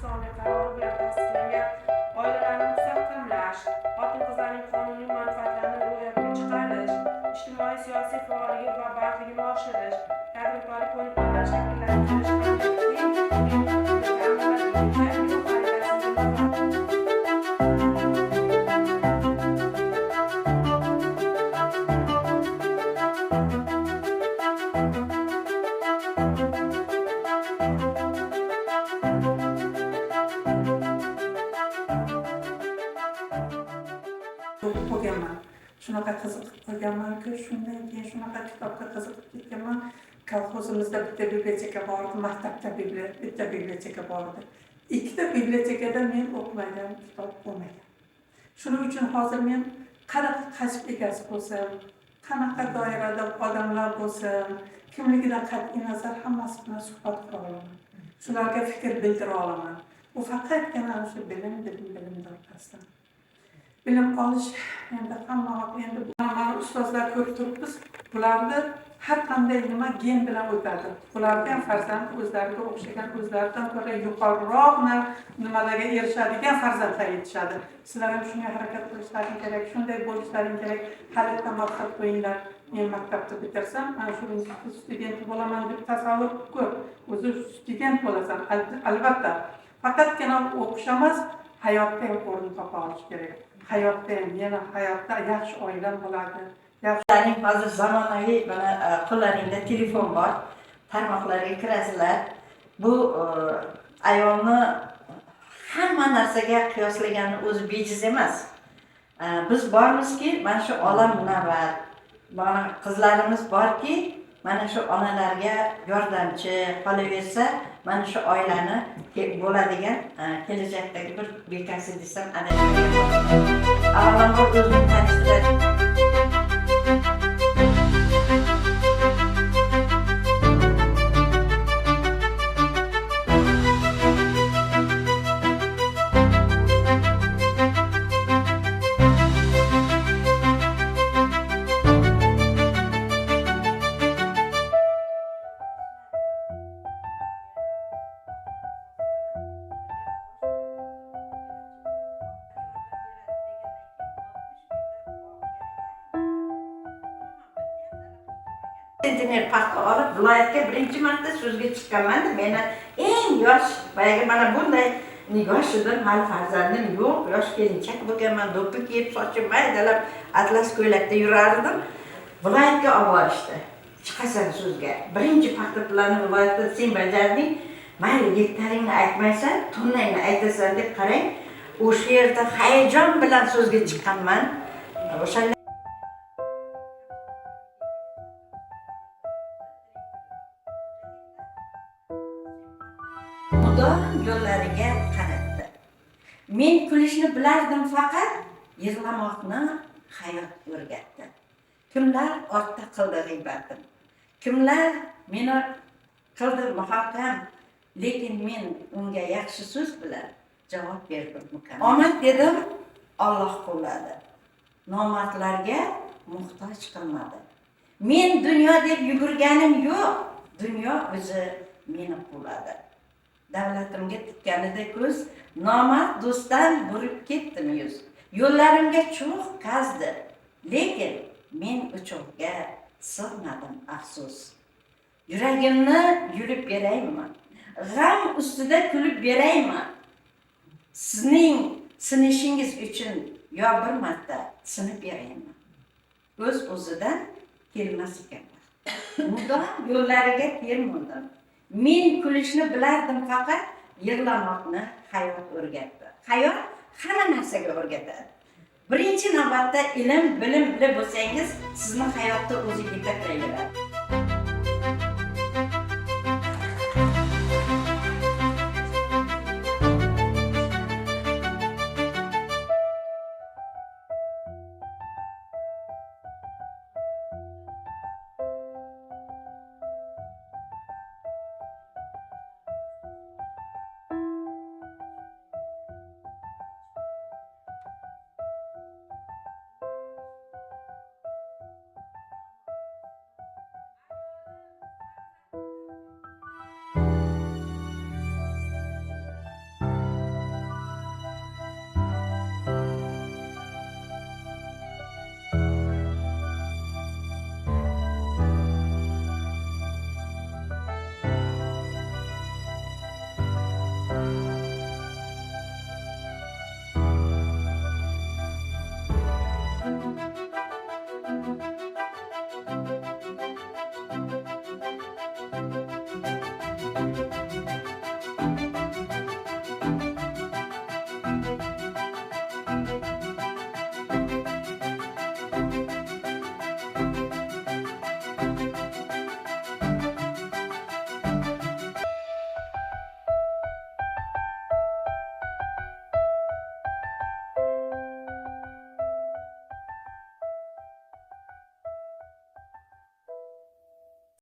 sonli qarori bilan tasdiqlangan oilalarni mustahkamlash, xotin-qizlarning qonuniy manfaatlarini ro'yobga chiqarish, ijtimoiy-siyosiy faolligi va bandligini oshirish, tadbirkorlik ko'nikmalarini shakllantirish o'qiganman. Shunaqa qiziqib qolganmanki, shundan keyin shunaqa kitobga qiziqib ketganman. Kolxozimizda bitta biblioteka bor edi, maktabda bitta biblioteka bor edi. Ikkita bibliotekada men o'qimagan kitob bo'lmagan. Shuning uchun hozir men qanaqa kasb egasi bo'lsam, qanaqa doirada odamlar bo'lsin, kimligidan qat'iy nazar hammasi bilan suhbat qila olaman. Shularga fikr bildira olaman. Bu faqatgina o'sha bilim orqasidan. Bilim olish endi hamma endi mana ustozlar ko'rib turibmiz. Bularni har qanday nima gen bilan o'tadi. Bularga ham farzand o'zlariga o'xshagan, o'zlaridan ko'ra yuqoriroq nimalarga erishadigan farzandlar yetishadi. Sizlar ham shunga harakat qilishlaring kerak, shunday bo'lishlaring kerak. Halitdan maqsad qo'yinglar. Men maktabni bitirsam, mana shu student bo'laman deb tasavvur ko'p. O'zi student bo'lasan, albatta. Faqatgina o'qish emas, hayotda ham o'rin topa olish kerak. Hayotda ham, yana hayotda yaxshi oilam bo'ladi. Yaxshilaring hozir zamonaviy mana qo'llaringda telefon bor, tarmoqlarga kirasizlar. Bu ayolni hamma narsaga qiyoslagani o'zi bejiz emas. Biz bormizki, mana shu olam munavvar. Mana qizlarimiz borki, mana shu onalarga yordamchi qolaversa, mana shu oilani bo'ladigan kelajakdagi bir bekasi desam adashmayman. Avvalambor o'zimni tanishtiradi. Sentiner paxta olib, viloyatga birinchi marta so'zga chiqqanman. Meni eng yosh, boyagi mana bunday yosh edim, hali farzandim yo'q, yosh kelinchak bo'lganman, do'ppi kiyib, sochim maydalab, atlas ko'ylakda yurardim. Viloyatga olib borishdi. Chiqasan so'zga. Birinchi paxta planini viloyatda sen bajarding. Mayli, gektaringni aytmaysan, tonnangni aytasan deb qarang. O'sha yerda hayajon bilan so'zga chiqqanman. O'sha yo'llariga qaratdi. Men kulishni bilardim, faqat yig'lamoqni hayot o'rgatdi. Kimlar ortda qildi g'iybatim, kimlar meni qildi muhokam, lekin men unga yaxshi so'z bilan javob berdim mukammal. Omad dedim, Alloh qo'lladi. Nomardlarga muhtoj qilmadi. Men dunyo deb yugurganim yo'q, dunyo o'zi meni qo'lladi. Davlatimga tikkanida ko'z, nomard do'stdan burib ketdim yuz. Yo'llarimga cho'g' qazdi, lekin men o'choqqa sig'madim, afsus. Yuragimni yulib beraymi? G'am ustida kulib beraymi? Sizning sinishingiz uchun yo bir marta sinib beraymi? O'z-o'zidan kelmas ekan. Mudom yo'llariga termildim. Men kulishni bilardim, faqat yig'lamoqni hayot o'rgatdi. Hayot hamma narsaga o'rgatadi. Birinchi navbatda ilm, bilim bilib bo'lsangiz, sizni hayotda o'zi yetaklayveradi.